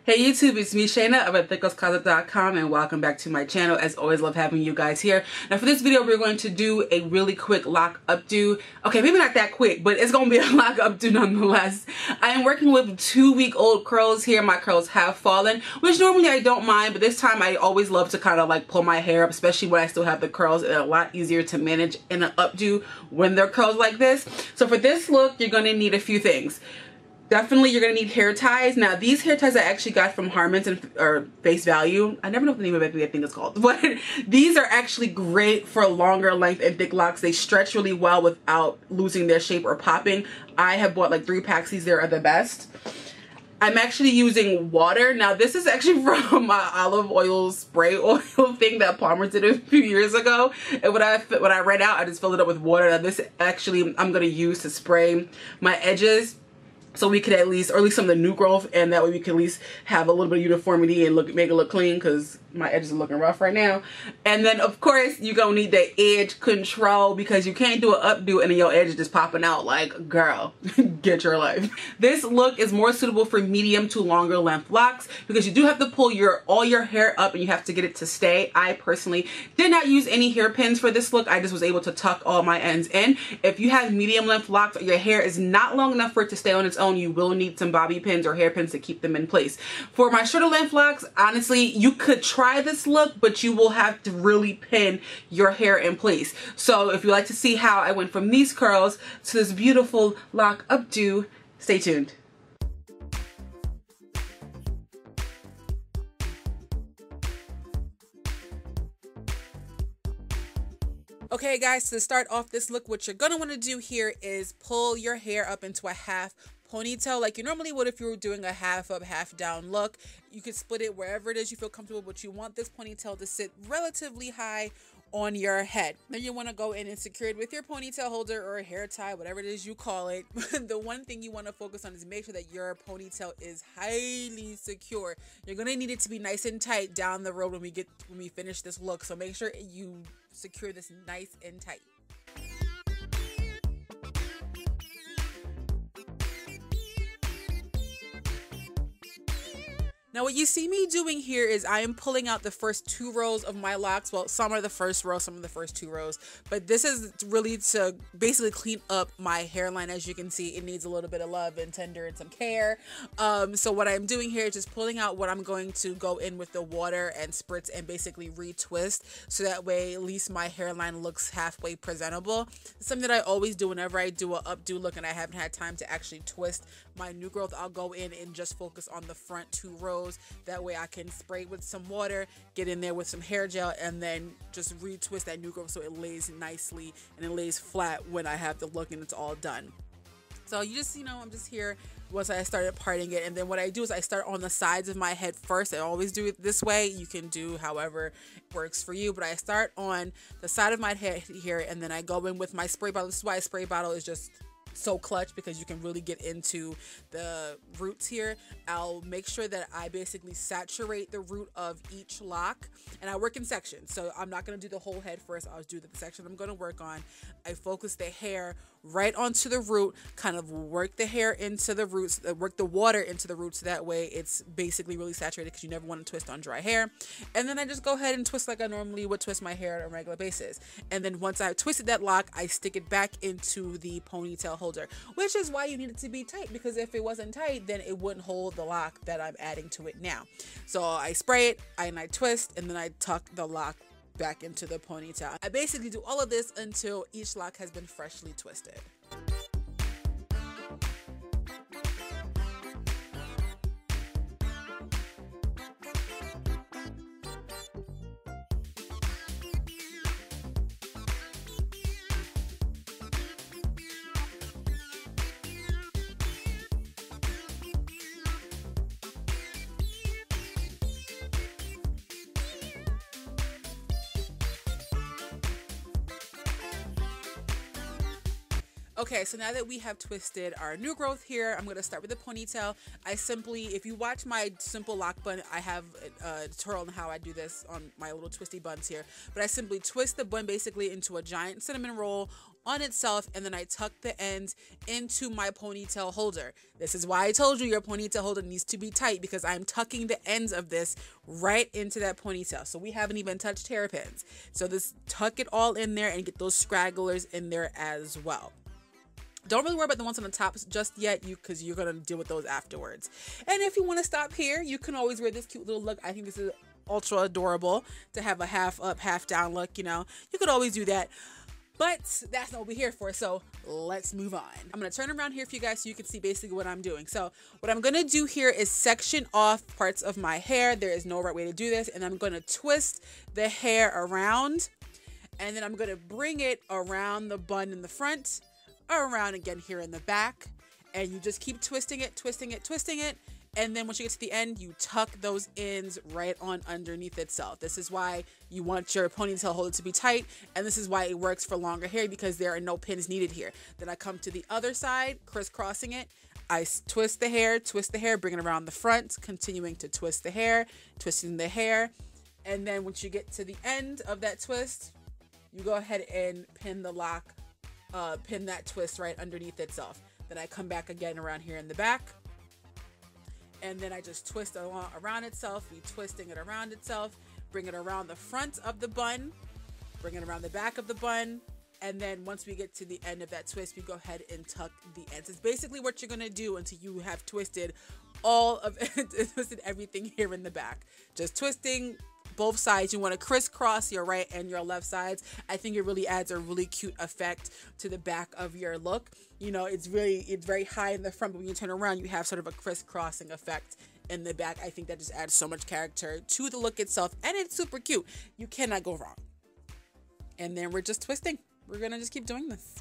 Hey YouTube, it's me Shayna of Untitled.com and welcome back to my channel. As always, love having you guys here. Now for this video, we're going to do a really quick lock updo. Okay, maybe not that quick, but it's going to be a lock updo nonetheless. I am working with 2-week-old curls here. My curls have fallen, which normally I don't mind, but this time I always love to kind of like pull my hair up, especially when I still have the curls. It's a lot easier to manage in an updo when they're curls like this. So for this look, you're going to need a few things. Definitely, you're going to need hair ties. Now, these hair ties I actually got from Harmon's or Face Value. I never know what the name of that thing is called. But these are actually great for longer length and thick locks. They stretch really well without losing their shape or popping. I have bought like 3 packs. These are the best. I'm actually using water. Now, this is actually from my olive oil spray oil thing that Palmer did a few years ago. And when I ran out, I just filled it up with water. Now, this actually I'm going to use to spray my edges, so we could at least, or at least some of the new growth, and that way we can at least have a little bit of uniformity and make it look clean, because my edges are looking rough right now. And then of course you're gonna need the edge control, because you can't do an updo and then your edge is just popping out. Like, girl, get your life. This look is more suitable for medium to longer length locks, because you do have to pull all your hair up and you have to get it to stay. I personally did not use any hairpins for this look. I just was able to tuck all my ends in. If you have medium length locks or your hair is not long enough for it to stay on its own, you will need some bobby pins or hairpins to keep them in place. For my shorter length locks, honestly, you could try this look, but you will have to really pin your hair in place. So if you like to see how I went from these curls to this beautiful lock updo, stay tuned. Okay guys, to start off this look, what you're gonna want to do here is pull your hair up into a half ponytail like you normally would if you were doing a half up, half down look. You could split it wherever it is you feel comfortable, but you want this ponytail to sit relatively high on your head. Then you want to go in and secure it with your ponytail holder or a hair tie, whatever it is you call it. The one thing you want to focus on is make sure that your ponytail is highly secure. You're going to need it to be nice and tight down the road when we finish this look. So make sure you secure this nice and tight. Now what you see me doing here is I am pulling out the first 2 rows of my locks. Well, some are the first row, some of the first 2 rows, but this is really to basically clean up my hairline. As you can see, it needs a little bit of love and tender and some care. So what I'm doing here is just pulling out what I'm going to go in with the water and spritz and basically retwist, so that way at least my hairline looks halfway presentable. It's something that I always do whenever I do a updo look and I haven't had time to actually twist my new growth. I'll go in and just focus on the front 2 rows. That way I can spray with some water, get in there with some hair gel, and then just retwist that new growth so it lays nicely and it lays flat when I have the look and it's all done. So you just, I'm just here once I started parting it, and then what I do is I start on the sides of my head first. I always do it this way. You can do however works for you, but I start on the side of my head here, and then I go in with my spray bottle. This is why a spray bottle is just so clutch, because you can really get into the roots here. I'll make sure that I basically saturate the root of each lock, and I work in sections, so I'm not going to do the whole head first. I'll do the section I'm going to work on. I focus the hair right onto the root, kind of work the hair into the roots, work the water into the roots, so that way it's basically really saturated, because you never want to twist on dry hair. And then I just go ahead and twist like I normally would twist my hair on a regular basis. And then once I've twisted that lock, I stick it back into the ponytail holder, which is why you need it to be tight, because if it wasn't tight, then it wouldn't hold the lock that I'm adding to it now. So I spray it and I twist, and then I tuck the lock back into the ponytail. I basically do all of this until each lock has been freshly twisted. Okay, so now that we have twisted our new growth here, I'm going to start with the ponytail. I simply, if you watch my simple lock bun, I have a tutorial on how I do this on my little twisty buns here. But I simply twist the bun basically into a giant cinnamon roll on itself, and then I tuck the ends into my ponytail holder. This is why I told you your ponytail holder needs to be tight, because I'm tucking the ends of this right into that ponytail. So we haven't even touched hairpins. So this, tuck it all in there and get those scragglers in there as well. Don't really worry about the ones on the top just yet, because you're going to deal with those afterwards. And if you want to stop here, you can always wear this cute little look. I think this is ultra adorable to have a half up, half down look, you know. You could always do that. But that's not what we're here for, so let's move on. I'm going to turn around here for you guys so you can see basically what I'm doing. So what I'm going to do here is section off parts of my hair. There is no right way to do this. And I'm going to twist the hair around. And then I'm going to bring it around the bun in the front, around again here in the back, and you just keep twisting it, twisting it, twisting it, and then once you get to the end, you tuck those ends right on underneath itself. This is why you want your ponytail holder to be tight, and this is why it works for longer hair, because there are no pins needed here. Then I come to the other side, crisscrossing it. I twist the hair, bring it around the front, continuing to twist the hair, twisting the hair, and then once you get to the end of that twist, you go ahead and pin the lock, pin that twist right underneath itself. Then I come back again around here in the back, and then I just twist around itself, be twisting it around itself, bring it around the front of the bun, bring it around the back of the bun, and then once we get to the end of that twist, we go ahead and tuck the ends. It's basically what you're gonna do until you have twisted all of it, twisted everything here in the back. Just twisting both sides. You want to crisscross your right and your left sides. I think it really adds a really cute effect to the back of your look. You know, it's very high in the front, but when you turn around, you have sort of a crisscrossing effect in the back. I think that just adds so much character to the look itself, and it's super cute. You cannot go wrong. And then we're just twisting. We're gonna just keep doing this.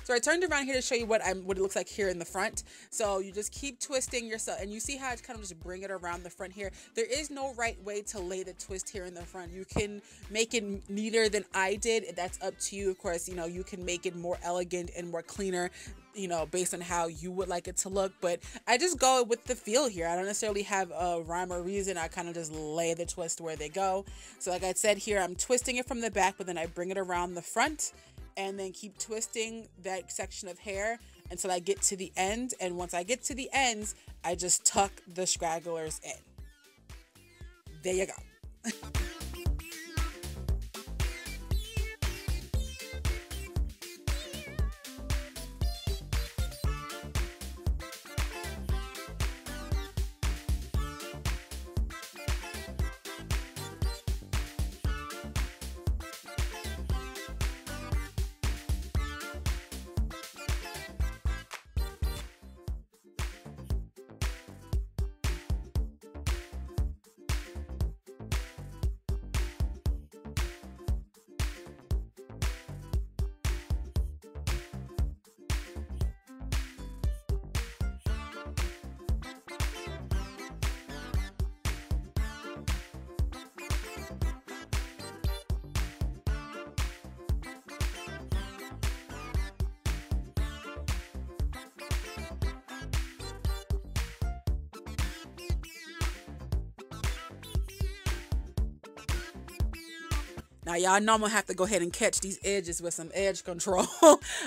So I turned around here to show you what it looks like here in the front. So you just keep twisting yourself, and you see how I kind of just bring it around the front here. There is no right way to lay the twist here in the front. You can make it neater than I did. That's up to you. Of course, you know, you can make it more elegant and more cleaner, you know, based on how you would like it to look. But I just go with the feel here. I don't necessarily have a rhyme or reason. I kind of just lay the twist where they go. So like I said here, I'm twisting it from the back, but then I bring it around the front, and then keep twisting that section of hair until I get to the end. And once I get to the ends, I just tuck the scragglers in. There you go. Now, y'all know I'm going to have to go ahead and catch these edges with some edge control.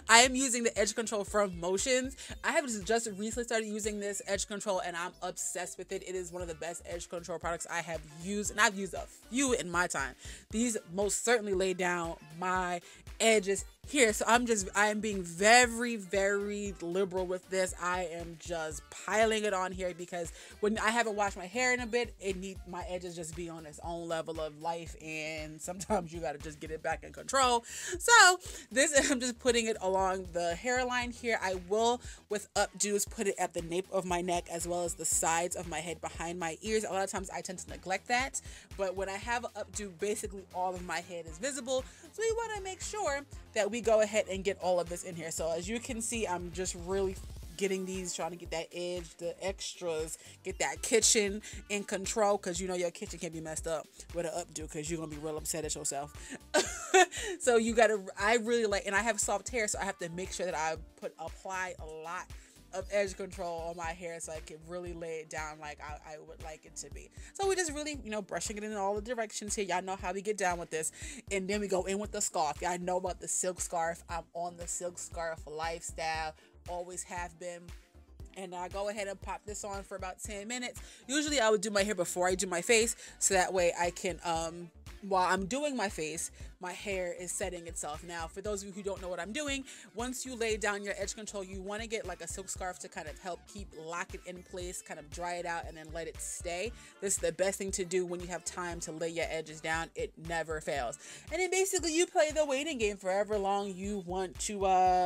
I am using the edge control from Motions. I have just recently started using this edge control, and I'm obsessed with it. It is one of the best edge control products I have used, and I've used a few in my time. These most certainly lay down my edges here. So I am being very, very liberal with this. I am just piling it on here because when I haven't washed my hair in a bit, my edges just be on its own level of life, and sometimes you got to just get it back in control. So this, I'm just putting it along the hairline here. I will, with updos, put it at the nape of my neck as well as the sides of my head behind my ears. A lot of times I tend to neglect that, but when I have an updo, basically all of my head is visible. So we want to make sure that we go ahead and get all of this in here. So as you can see, I'm just really getting these, trying to get that edge, the extras, get that kitchen in control, because you know your kitchen can be messed up with an updo, because you're gonna be real upset at yourself. So I really like, and I have soft hair, so I have to make sure that I apply a lot of edge control on my hair so I can really lay it down like I would like it to be. So we're just really, you know, brushing it in all the directions here. Y'all know how we get down with this. And then we go in with the scarf. Y'all know about the silk scarf. I'm on the silk scarf lifestyle. Always have been. And I go ahead and pop this on for about 10 minutes. Usually I would do my hair before I do my face, so that way I can, while I'm doing my face, my hair is setting itself. Now, for those of you who don't know what I'm doing, once you lay down your edge control, you want to get like a silk scarf to kind of help lock it in place, kind of dry it out, and then let it stay. This is the best thing to do when you have time to lay your edges down. It never fails. And then basically you play the waiting game for however long you want to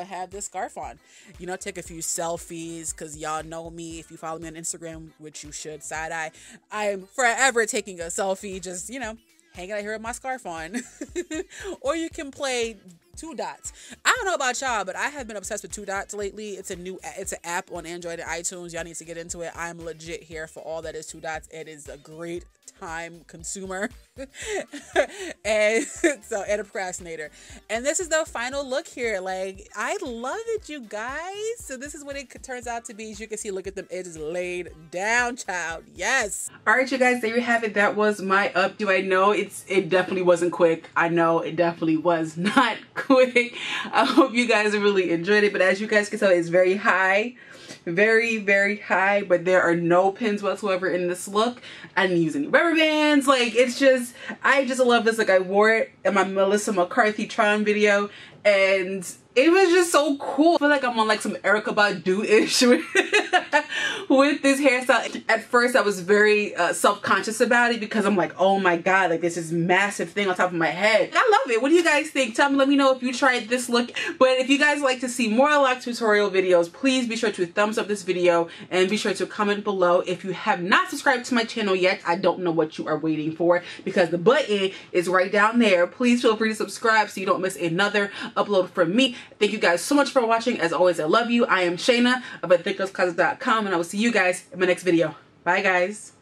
have this scarf on. You know, take a few selfies, because y'all know me. If you follow me on Instagram, which you should, side eye, I'm forever taking a selfie, just, you know, hanging out here with my scarf on. Or you can play 2 dots. I don't know about y'all, but I have been obsessed with 2 dots lately. It's an app on Android and iTunes. Y'all need to get into it. I'm legit here for all that is 2 dots. It is a great time consumer and a procrastinator. And this is the final look here. Like, I love it, you guys. So this is what it turns out to be. As you can see, look at them edges laid down, child. Yes. All right, you guys, there you have it. That was my updo. I know it definitely wasn't quick. I know it definitely was not quick. I hope you guys really enjoyed it, but as you guys can tell, it's very high. Very, very high, but there are no pins whatsoever in this look. I didn't use any rubber bands. Like, it's just, I just love this. Like, I wore it in my Melissa McCarthy try-on video, and it was just so cool. I feel like I'm on like some Erykah Badu-ish with this hairstyle. At first I was very self-conscious about it, because I'm like, oh my god, like this is massive thing on top of my head. I love it. What do you guys think? Tell me, let me know if you tried this look. But if you guys like to see more lock tutorial videos, please be sure to thumbs up this video and be sure to comment below. If you have not subscribed to my channel yet, I don't know what you are waiting for, because the button is right down there. Please feel free to subscribe so you don't miss another upload from me. Thank you guys so much for watching. As always, I love you. I am Shayna of Untitled Chapter.com, and I will see you guys in my next video. Bye, guys.